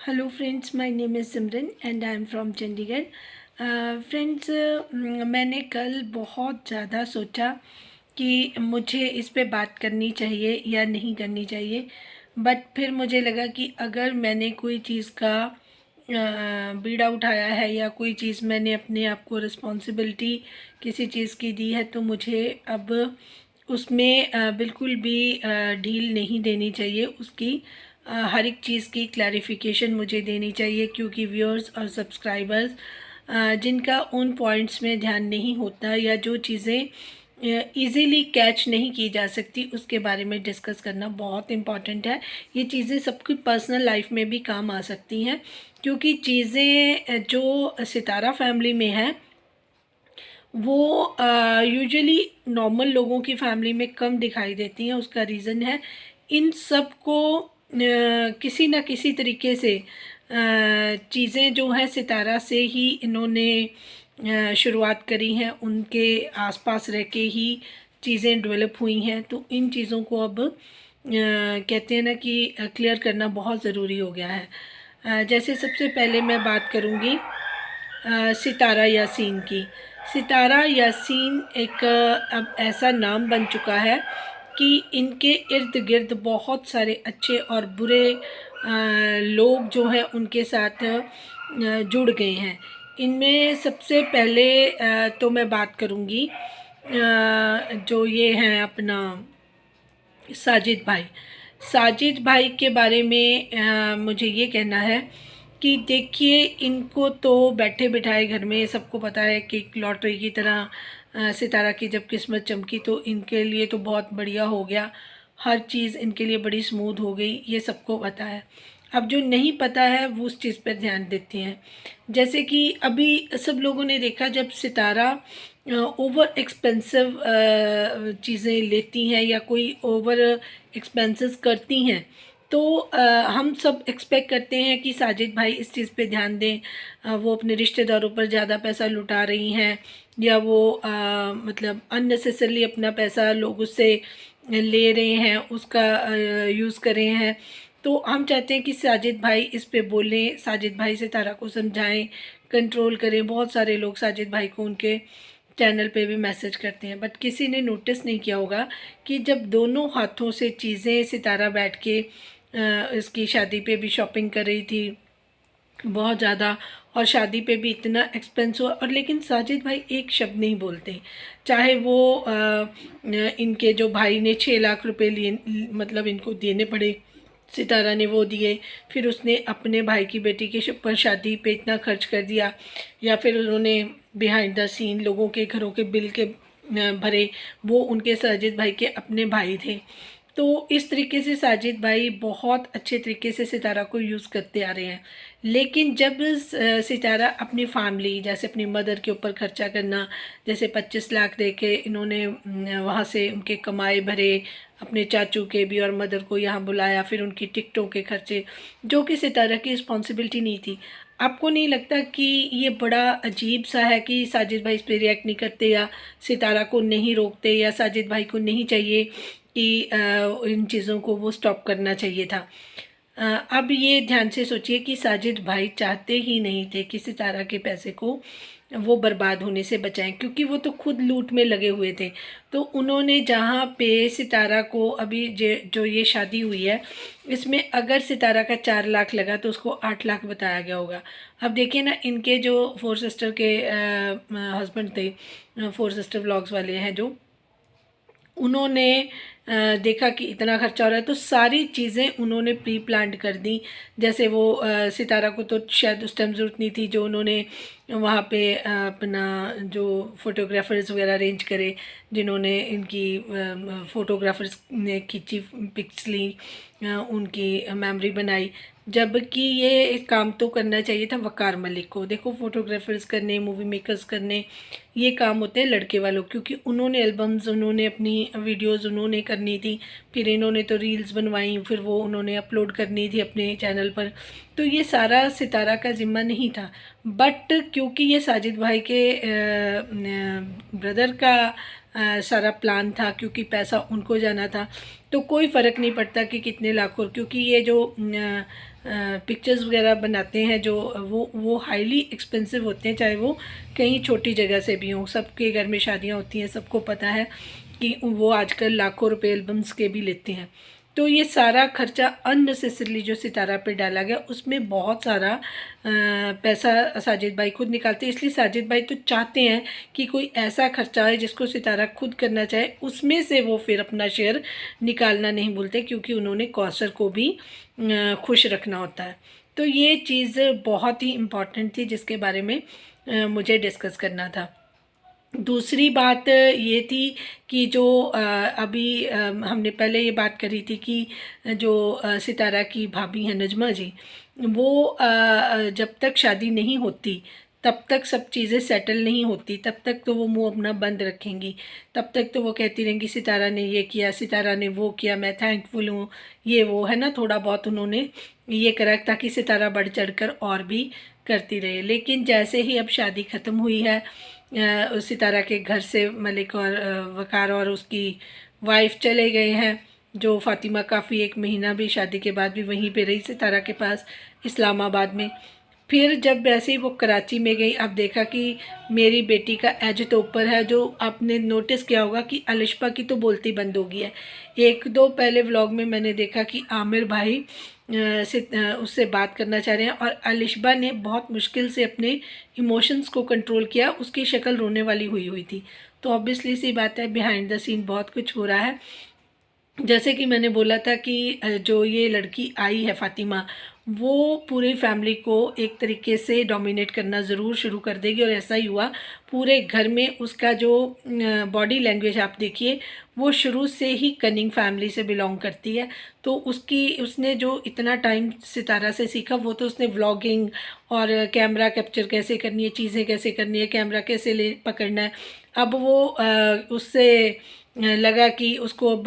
Hello friends, my name is Simran and I am from Chandigarh. Friends, मैंने कल बहुत ज़्यादा सोचा कि मुझे इस पे बात करनी चाहिए या नहीं करनी चाहिए। बट फिर मुझे लगा कि अगर मैंने कोई चीज़ का बीड़ा उठाया है या कोई चीज़ मैंने अपने आप को रिस्पॉन्सिबिलिटी किसी चीज़ की दी है, तो मुझे अब उसमें बिल्कुल भी ढील नहीं देनी चाहिए। उसकी हर एक चीज़ की क्लैरिफिकेशन मुझे देनी चाहिए, क्योंकि व्यूअर्स और सब्सक्राइबर्स जिनका उन पॉइंट्स में ध्यान नहीं होता या जो चीज़ें इजीली कैच नहीं की जा सकती, उसके बारे में डिस्कस करना बहुत इम्पॉर्टेंट है। ये चीज़ें सबकी पर्सनल लाइफ में भी काम आ सकती हैं, क्योंकि चीज़ें जो सितारा फैमिली में है वो यूजुअली नॉर्मल लोगों की फैमिली में कम दिखाई देती हैं। उसका रीज़न है, इन सब को किसी न किसी तरीके से चीज़ें जो हैं सितारा से ही इन्होंने शुरुआत करी हैं, उनके आसपास रह के ही चीज़ें डेवलप हुई हैं। तो इन चीज़ों को अब कहते हैं ना कि क्लियर करना बहुत ज़रूरी हो गया है। जैसे सबसे पहले मैं बात करूँगी सितारा यासीन की। सितारा यासीन एक अब ऐसा नाम बन चुका है कि इनके इर्द गिर्द बहुत सारे अच्छे और बुरे लोग जो हैं उनके साथ जुड़ गए हैं। इनमें सबसे पहले तो मैं बात करूँगी जो ये हैं अपना साजिद भाई। साजिद भाई के बारे में मुझे ये कहना है कि देखिए, इनको तो बैठे बिठाए घर में सबको पता है कि लॉटरी की तरह सितारा की जब किस्मत चमकी तो इनके लिए तो बहुत बढ़िया हो गया। हर चीज़ इनके लिए बड़ी स्मूथ हो गई, ये सबको पता है। अब जो नहीं पता है वो उस चीज़ पर ध्यान देते हैं। जैसे कि अभी सब लोगों ने देखा, जब सितारा ओवर एक्सपेंसिव चीज़ें लेती हैं या कोई ओवर एक्सपेंसेस करती हैं, तो हम सब एक्सपेक्ट करते हैं कि साजिद भाई इस चीज़ पे ध्यान दें। वो अपने रिश्तेदारों पर ज़्यादा पैसा लुटा रही हैं, या वो मतलब अननेसेसरली अपना पैसा लोगों से ले रहे हैं, उसका यूज़ कर रहे हैं। तो हम चाहते हैं कि साजिद भाई इस पे बोलें, साजिद भाई सितारा को समझाएं, कंट्रोल करें। बहुत सारे लोग साजिद भाई को उनके चैनल पे भी मैसेज करते हैं, बट किसी ने नोटिस नहीं किया होगा कि जब दोनों हाथों से चीज़ें सितारा बैठ के इसकी शादी पे भी शॉपिंग कर रही थी बहुत ज़्यादा, और शादी पे भी इतना एक्सपेंस हुआ, और लेकिन साजिद भाई एक शब्द नहीं बोलते। चाहे वो इनके जो भाई ने 6 लाख रुपए लिए, मतलब इनको देने पड़े, सितारा ने वो दिए, फिर उसने अपने भाई की बेटी के पर शादी पे इतना खर्च कर दिया, या फिर उन्होंने बिहाइंड द सीन लोगों के घरों के बिल के भरे, वो उनके साजिद भाई के अपने भाई थे। तो इस तरीके से साजिद भाई बहुत अच्छे तरीके से सितारा को यूज़ करते आ रहे हैं। लेकिन जब सितारा अपनी फैमिली, जैसे अपनी मदर के ऊपर खर्चा करना, जैसे 25 लाख दे के इन्होंने वहाँ से उनके कमाए भरे, अपने चाचू के भी और मदर को यहाँ बुलाया, फिर उनकी टिकटों के खर्चे, जो कि सितारा की रिस्पॉन्सिबिलिटी नहीं थी। आपको नहीं लगता कि ये बड़ा अजीब सा है कि साजिद भाई इस पर रिएक्ट नहीं करते, या सितारा को नहीं रोकते, या साजिद भाई को नहीं चाहिए कि इन चीज़ों को वो स्टॉप करना चाहिए था। अब ये ध्यान से सोचिए कि साजिद भाई चाहते ही नहीं थे कि सितारा के पैसे को वो बर्बाद होने से बचाएं, क्योंकि वो तो खुद लूट में लगे हुए थे। तो उन्होंने जहाँ पे सितारा को अभी जो ये शादी हुई है, इसमें अगर सितारा का 4 लाख लगा तो उसको 8 लाख बताया गया होगा। अब देखिए ना, इनके जो फोर सिस्टर के हस्बैंड थे, फोर सिस्टर व्लॉग्स वाले हैं जो, उन्होंने देखा कि इतना खर्चा हो रहा है, तो सारी चीज़ें उन्होंने प्री प्लान्ड कर दी। जैसे वो सितारा को तो शायद उस टाइम ज़रूरत नहीं थी, जो उन्होंने वहाँ पे अपना जो फोटोग्राफर्स वगैरह अरेंज करे, जिन्होंने इनकी फ़ोटोग्राफर्स ने खींची पिक्स ली, उनकी मेमोरी बनाई। जबकि ये काम तो करना चाहिए था वकार मलिक को। देखो, फ़ोटोग्राफर्स करने, मूवी मेकर्स करने, ये काम होते हैं लड़के वालों, क्योंकि उन्होंने एल्बम्स, उन्होंने अपनी वीडियोस उन्होंने करनी थी, फिर इन्होंने तो रील्स बनवाई, फिर वो उन्होंने अपलोड करनी थी अपने चैनल पर। तो ये सारा सितारा का ज़िम्मा नहीं था। बट क्योंकि ये साजिद भाई के ब्रदर का सारा प्लान था, क्योंकि पैसा उनको जाना था, तो कोई फ़र्क नहीं पड़ता कि कितने लाखों, क्योंकि ये जो पिक्चर्स वगैरह बनाते हैं जो वो हाईली एक्सपेंसिव होते हैं, चाहे वो कहीं छोटी जगह से भी हों। सबके घर में शादियां होती हैं, सबको पता है कि वो आजकल लाखों रुपए एल्बम्स के भी लेते हैं। तो ये सारा खर्चा अननेसेसरली जो सितारा पे डाला गया, उसमें बहुत सारा पैसा साजिद भाई खुद निकालते हैं। इसलिए साजिद भाई तो चाहते हैं कि कोई ऐसा खर्चा है जिसको सितारा खुद करना चाहे, उसमें से वो फिर अपना शेयर निकालना नहीं भूलते, क्योंकि उन्होंने कौसर को भी खुश रखना होता है। तो ये चीज़ बहुत ही इम्पॉर्टेंट थी जिसके बारे में मुझे डिस्कस करना था। दूसरी बात ये थी कि जो अभी हमने पहले ये बात करी थी कि जो सितारा की भाभी हैं नजमा जी, वो जब तक शादी नहीं होती तब तक सब चीज़ें सेटल नहीं होती, तब तक तो वो मुंह अपना बंद रखेंगी। तब तक तो वो कहती रहेंगी सितारा ने ये किया, सितारा ने वो किया, मैं थैंकफुल हूँ, ये वो है ना। थोड़ा बहुत उन्होंने ये करा ताकि सितारा बढ़ चढ़ कर और भी करती रहे। लेकिन जैसे ही अब शादी ख़त्म हुई है, उस सितारा के घर से मलिक और वकार और उसकी वाइफ चले गए हैं। जो फ़ातिमा काफ़ी 1 महीना भी शादी के बाद भी वहीं पे रही सितारा के पास इस्लामाबाद में। फिर जब वैसे ही वो कराची में गई, अब देखा कि मेरी बेटी का एज तो ऊपर है। जो आपने नोटिस किया होगा कि अलिशबा की तो बोलती बंद हो गई है। 1-2 पहले व्लॉग में मैंने देखा कि आमिर भाई से उससे बात करना चाह रहे हैं, और अलिशबा ने बहुत मुश्किल से अपने इमोशंस को कंट्रोल किया। उसकी शक्ल रोने वाली हुई हुई थी। तो ऑब्वियसली सी बात है, बिहाइंड द सीन बहुत कुछ हो रहा है। जैसे कि मैंने बोला था कि जो ये लड़की आई है फ़ातिमा, वो पूरी फैमिली को एक तरीके से डोमिनेट करना ज़रूर शुरू कर देगी, और ऐसा ही हुआ। पूरे घर में उसका जो बॉडी लैंग्वेज आप देखिए, वो शुरू से ही कनिंग फैमिली से बिलोंग करती है। तो उसने जो इतना टाइम सितारा से सीखा, वो तो उसने व्लॉगिंग और कैमरा कैप्चर कैसे करनी है, चीज़ें कैसे करनी है, कैमरा कैसे ले पकड़ना है। अब वो उससे लगा कि उसको अब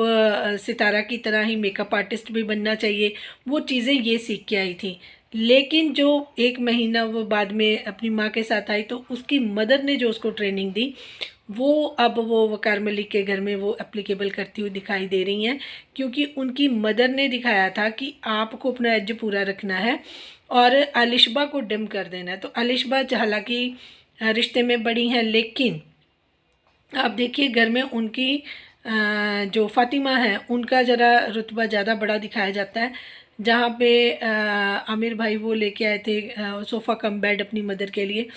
सितारा की तरह ही मेकअप आर्टिस्ट भी बनना चाहिए। वो चीज़ें ये सीख के आई थी। लेकिन जो 1 महीना वो बाद में अपनी माँ के साथ आई, तो उसकी मदर ने जो उसको ट्रेनिंग दी, वो अब वो वकार मलिक के घर में वो एप्लीकेबल करती हुई दिखाई दे रही हैं। क्योंकि उनकी मदर ने दिखाया था कि आपको अपना एज पूरा रखना है और अलिशबा को डिम कर देना है। तो अलिशबा हालांकि रिश्ते में बड़ी हैं, लेकिन आप देखिए घर में उनकी जो फ़ातिमा है उनका ज़रा रुतबा ज़्यादा बड़ा दिखाया जाता है। जहाँ पे आमिर भाई वो लेके आए थे सोफ़ा कम बेड अपनी मदर के लिए,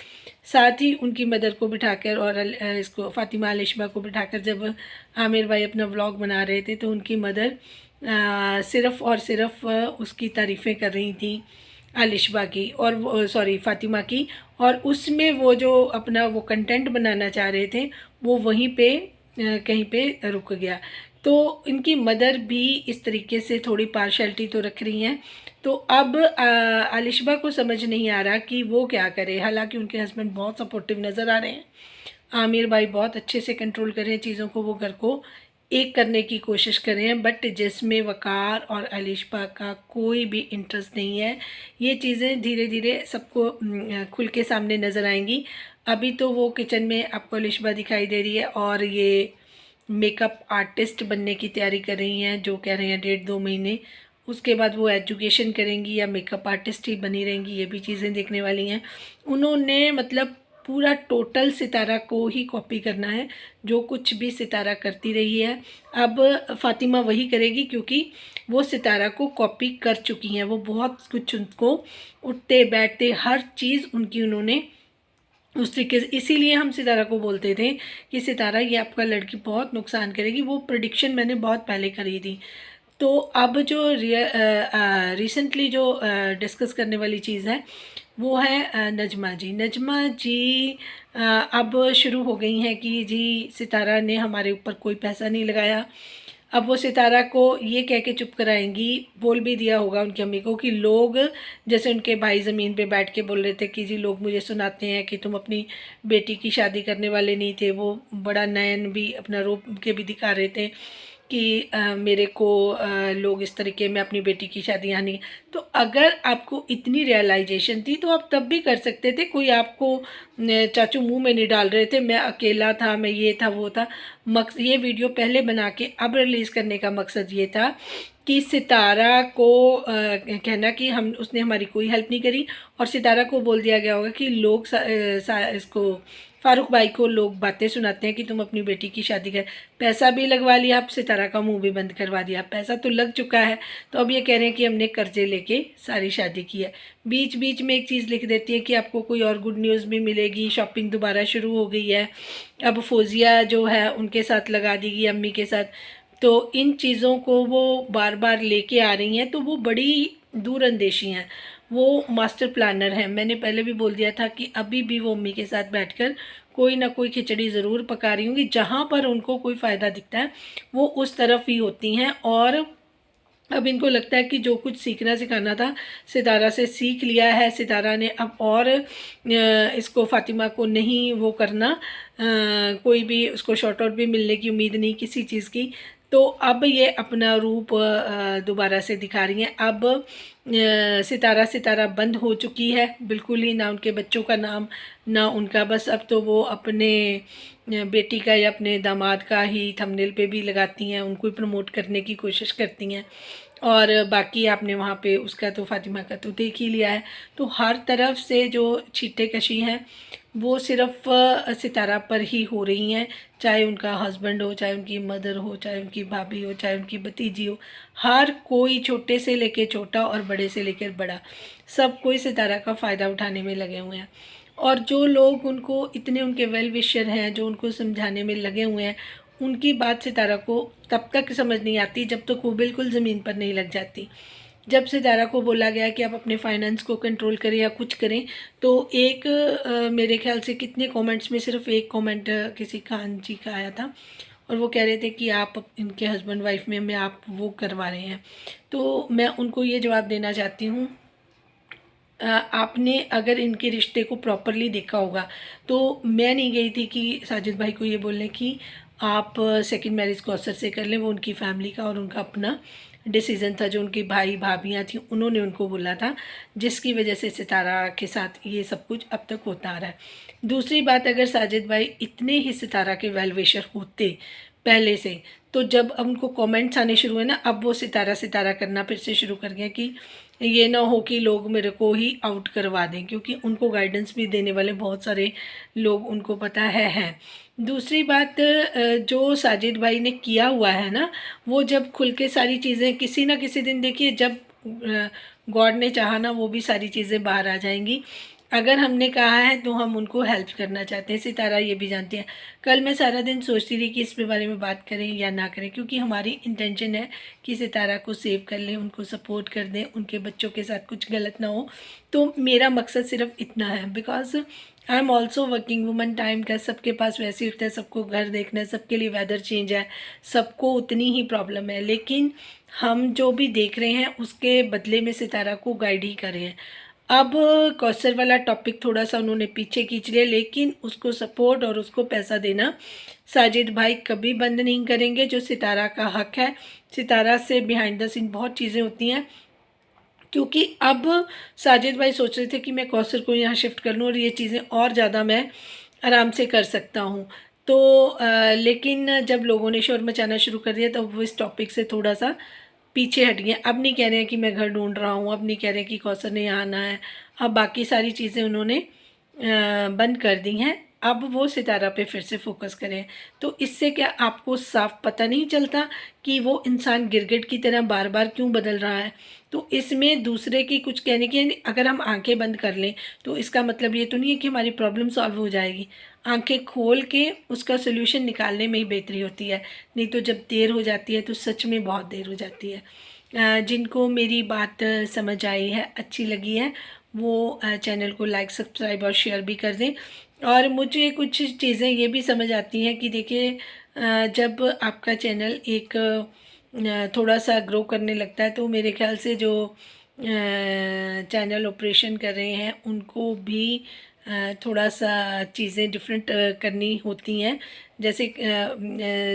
साथ ही उनकी मदर को बिठाकर और इसको फ़ातिमा अलिशबा को बिठाकर जब आमिर भाई अपना व्लॉग बना रहे थे, तो उनकी मदर सिर्फ़ और सिर्फ उसकी तारीफ़ें कर रही थी अलिशबा की, और वो सॉरी फ़ातिमा की। और उसमें वो जो अपना वो कंटेंट बनाना चाह रहे थे, वो वहीं पे कहीं पे रुक गया। तो इनकी मदर भी इस तरीके से थोड़ी पार्शलिटी तो रख रही हैं। तो अब अलिशबा को समझ नहीं आ रहा कि वो क्या करे। हालांकि उनके हस्बैंड बहुत सपोर्टिव नज़र आ रहे हैं, आमिर भाई बहुत अच्छे से कंट्रोल कर रहे हैं चीज़ों को, वो घर को एक करने की कोशिश कर रहे हैं। बट जिसमें वकार और अलिशबा का कोई भी इंटरेस्ट नहीं है। ये चीज़ें धीरे धीरे सबको खुल के सामने नज़र आएंगी। अभी तो वो किचन में आपको अलिशबा दिखाई दे रही है, और ये मेकअप आर्टिस्ट बनने की तैयारी कर रही हैं, जो कह रहे हैं 1.5-2 महीने। उसके बाद वो एजुकेशन करेंगी या मेकअप आर्टिस्ट ही बनी रहेंगी, ये भी चीज़ें देखने वाली हैं। उन्होंने मतलब पूरा टोटल सितारा को ही कॉपी करना है, जो कुछ भी सितारा करती रही है अब फ़ातिमा वही करेगी, क्योंकि वो सितारा को कॉपी कर चुकी हैं। वो बहुत कुछ उनको उठते बैठते हर चीज़ उनकी उन्होंने उस तरीके से, इसीलिए हम सितारा को बोलते थे कि सितारा ये आपका लड़की बहुत नुकसान करेगी। वो प्रेडिक्शन मैंने बहुत पहले करी थी। तो अब जो रिसेंटली जो डिस्कस करने वाली चीज़ है, वो है नजमा जी। नजमा जी अब शुरू हो गई हैं कि जी सितारा ने हमारे ऊपर कोई पैसा नहीं लगाया। अब वो सितारा को ये कह के चुप कराएंगी, बोल भी दिया होगा उनकी अम्मी को कि लोग, जैसे उनके भाई ज़मीन पे बैठ के बोल रहे थे कि जी लोग मुझे सुनाते हैं कि तुम अपनी बेटी की शादी करने वाले नहीं थे। वो बड़ा नयन भी अपना रूप के भी दिखा रहे थे कि मेरे को लोग इस तरीके में अपनी बेटी की शादियाँ नहीं। तो अगर आपको इतनी रियलाइजेशन थी तो आप तब भी कर सकते थे। कोई आपको चाचू मुंह में नहीं डाल रहे थे, मैं अकेला था, मैं ये था वो था। ये वीडियो पहले बना के अब रिलीज़ करने का मकसद ये था कि सितारा को कहना कि हम उसने हमारी कोई हेल्प नहीं करी, और सितारा को बोल दिया गया होगा कि लोग इसको फारूक भाई को लोग बातें सुनाते हैं कि तुम अपनी बेटी की शादी कर, पैसा भी लगवा लिया, अब सितारा का मुंह भी बंद करवा दिया, पैसा तो लग चुका है, तो अब ये कह रहे हैं कि हमने कर्जे लेके सारी शादी की है। बीच बीच में एक चीज़ लिख देती है कि आपको कोई और गुड न्यूज़ भी मिलेगी, शॉपिंग दोबारा शुरू हो गई है, अब फौजिया जो है उनके साथ लगा देगी अम्मी के साथ। तो इन चीज़ों को वो बार बार लेके आ रही हैं, तो वो बड़ी दूरअंदेशी हैं, वो मास्टर प्लानर हैं। मैंने पहले भी बोल दिया था कि अभी भी वो अम्मी के साथ बैठकर कोई ना कोई खिचड़ी ज़रूर पका रही होंगी, जहाँ पर उनको कोई फ़ायदा दिखता है वो उस तरफ ही होती हैं। और अब इनको लगता है कि जो कुछ सीखना सिखाना था सितारा से सीख लिया है सितारा ने, अब और इसको फ़ातिमा को नहीं वो करना, कोई भी उसको शॉर्ट आउट भी मिलने की उम्मीद नहीं किसी चीज़ की। तो अब ये अपना रूप दोबारा से दिखा रही हैं। अब सितारा सितारा बंद हो चुकी है बिल्कुल ही, ना उनके बच्चों का नाम ना उनका, बस अब तो वो अपने बेटी का या अपने दामाद का ही थंबनेल पे भी लगाती हैं, उनको ही प्रमोट करने की कोशिश करती हैं। और बाकी आपने वहाँ पे उसका तो फ़ातिमा का तो देख ही लिया है। तो हर तरफ से जो छींटे कशी हैं वो सिर्फ सितारा पर ही हो रही हैं, चाहे उनका हस्बैंड हो, चाहे उनकी मदर हो, चाहे उनकी भाभी हो, चाहे उनकी भतीजी हो, हर कोई छोटे से लेके छोटा और बड़े से लेकर बड़ा, सब कोई सितारा का फ़ायदा उठाने में लगे हुए हैं। और जो लोग उनको इतने उनके वेल विशर हैं, जो उनको समझाने में लगे हुए हैं, उनकी बात सितारा को तब तक समझ नहीं आती जब तक वो बिल्कुल ज़मीन पर नहीं लग जाती। जब सितारा को बोला गया कि आप अपने फाइनेंस को कंट्रोल करें या कुछ करें, तो एक मेरे ख्याल से कितने कमेंट्स में सिर्फ एक कमेंट किसी खान जी का आया था, और वो कह रहे थे कि आप इनके हस्बैंड वाइफ में आप वो करवा रहे हैं। तो मैं उनको ये जवाब देना चाहती हूँ, आपने अगर इनके रिश्ते को प्रॉपरली देखा होगा, तो मैं नहीं गई थी कि साजिद भाई को ये बोलने कि आप सेकंड मैरिज को असर से कर लें, वो उनकी फैमिली का और उनका अपना डिसीज़न था, जो उनके भाई भाभियाँ थी उन्होंने उनको बोला था, जिसकी वजह से सितारा के साथ ये सब कुछ अब तक होता आ रहा है। दूसरी बात, अगर साजिद भाई इतने ही सितारा के वेल विशर होते पहले से, तो जब अब उनको कमेंट्स आने शुरू हुए ना, अब वो सितारा सितारा करना फिर से शुरू कर गए कि ये ना हो कि लोग मेरे को ही आउट करवा दें, क्योंकि उनको गाइडेंस भी देने वाले बहुत सारे लोग उनको पता है हैं। दूसरी बात, जो साजिद भाई ने किया हुआ है ना, वो जब खुल के सारी चीज़ें किसी ना किसी दिन, देखिए जब गॉड ने चाहा ना, वो भी सारी चीज़ें बाहर आ जाएंगी। अगर हमने कहा है तो हम उनको हेल्प करना चाहते हैं, सितारा ये भी जानती है। कल मैं सारा दिन सोचती रही कि इस पे बारे में बात करें या ना करें, क्योंकि हमारी इंटेंशन है कि सितारा को सेव कर लें, उनको सपोर्ट कर दें, उनके बच्चों के साथ कुछ गलत ना हो। तो मेरा मकसद सिर्फ इतना है, because I am also working woman. Time का सबके पास वैसे ही होता है, सबको घर देखना है, सबके लिए वेदर चेंज है, सबको उतनी ही प्रॉब्लम है, लेकिन हम जो भी देख रहे हैं उसके बदले में सितारा को गाइड ही कर रहे हैं। अब कौसर वाला टॉपिक थोड़ा सा उन्होंने पीछे खींच लिया, लेकिन उसको सपोर्ट और उसको पैसा देना साजिद भाई कभी बंद नहीं करेंगे, जो सितारा का हक है। सितारा से बिहाइंड द सीन बहुत चीज़ें होती हैं, क्योंकि अब साजिद भाई सोच रहे थे कि मैं कौसर को यहाँ शिफ्ट कर लूँ और ये चीज़ें और ज़्यादा मैं आराम से कर सकता हूँ। तो लेकिन जब लोगों ने शोर मचाना शुरू कर दिया, तो वो इस टॉपिक से थोड़ा सा पीछे हट गए। अब नहीं कह रहे हैं कि मैं घर ढूंढ रहा हूँ, अब नहीं कह रहे हैं कि कौसर ने यहाँ आना है, अब बाकी सारी चीज़ें उन्होंने बंद कर दी हैं। अब वो सितारा पे फिर से फोकस करें। तो इससे क्या आपको साफ पता नहीं चलता कि वो इंसान गिरगिट की तरह बार बार क्यों बदल रहा है? तो इसमें दूसरे की कुछ कहने की, अगर हम आंखें बंद कर लें तो इसका मतलब ये तो नहीं है कि हमारी प्रॉब्लम सॉल्व हो जाएगी। आंखें खोल के उसका सोल्यूशन निकालने में ही बेहतरी होती है, नहीं तो जब देर हो जाती है तो सच में बहुत देर हो जाती है। जिनको मेरी बात समझ आई है, अच्छी लगी है, वो चैनल को लाइक सब्सक्राइब और शेयर भी कर दें। और मुझे कुछ चीज़ें ये भी समझ आती हैं कि देखिए, जब आपका चैनल एक थोड़ा सा ग्रो करने लगता है, तो मेरे ख्याल से जो चैनल ऑपरेशन कर रहे हैं उनको भी थोड़ा सा चीज़ें डिफरेंट करनी होती हैं। जैसे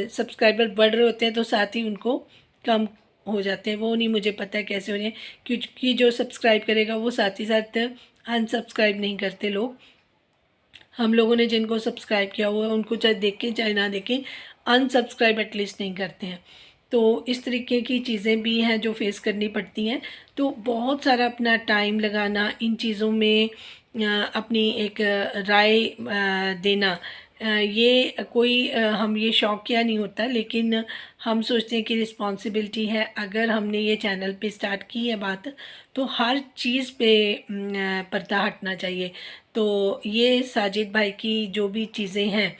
सब्सक्राइबर बढ़ रहे होते हैं तो साथ ही उनको कम हो जाते हैं, वो नहीं मुझे पता है कैसे हो रहे हैं, क्योंकि जो सब्सक्राइब करेगा वो साथ ही साथ अनसब्सक्राइब नहीं करते लोग। हम लोगों ने जिनको सब्सक्राइब किया हुआ है उनको चाहे देखें चाहे ना देखें, अनसब्सक्राइब एटलीस्ट नहीं करते हैं। तो इस तरीके की चीज़ें भी हैं जो फेस करनी पड़ती हैं। तो बहुत सारा अपना टाइम लगाना इन चीज़ों में, अपनी एक राय देना, ये कोई हम ये शौकिया नहीं होता, लेकिन हम सोचते हैं कि रिस्पॉन्सिबिलिटी है। अगर हमने ये चैनल पे स्टार्ट की है बात, तो हर चीज़ पे पर्दा हटना चाहिए। तो ये साजिद भाई की जो भी चीज़ें हैं,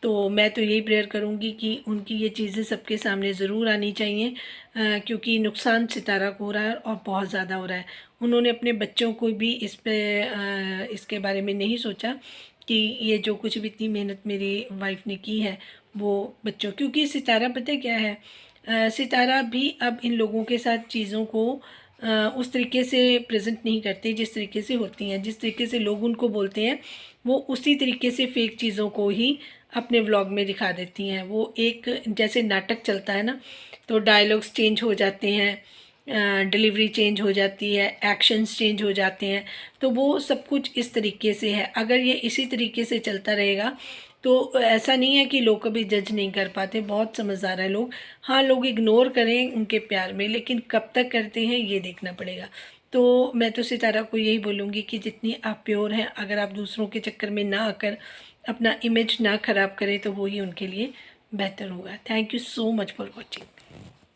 तो मैं तो यही प्रेयर करूँगी कि उनकी ये चीज़ें सबके सामने ज़रूर आनी चाहिए, क्योंकि नुकसान सितारा को हो रहा है और बहुत ज़्यादा हो रहा है। उन्होंने अपने बच्चों को भी इसके बारे में नहीं सोचा कि ये जो कुछ भी इतनी मेहनत मेरी वाइफ ने की है वो बच्चों, क्योंकि सितारा पता है क्या है, सितारा भी अब इन लोगों के साथ चीज़ों को उस तरीके से प्रेजेंट नहीं करते जिस तरीके से होती हैं। जिस तरीके से लोग उनको बोलते हैं, वो उसी तरीके से फेक चीज़ों को ही अपने व्लॉग में दिखा देती हैं। वो एक जैसे नाटक चलता है ना, तो डायलॉग्स चेंज हो जाते हैं, डिलीवरी चेंज हो जाती है, एक्शंस चेंज हो जाते हैं। तो वो सब कुछ इस तरीके से है। अगर ये इसी तरीके से चलता रहेगा तो ऐसा नहीं है कि लोग कभी जज नहीं कर पाते, बहुत समझदार है लोग। हाँ, लोग इग्नोर करें उनके प्यार में, लेकिन कब तक करते हैं ये देखना पड़ेगा। तो मैं तो सितारा को यही बोलूँगी कि जितनी आप प्योर हैं, अगर आप दूसरों के चक्कर में ना आकर अपना इमेज ना ख़राब करें, तो वो ही उनके लिए बेहतर होगा। Thank you so much for watching.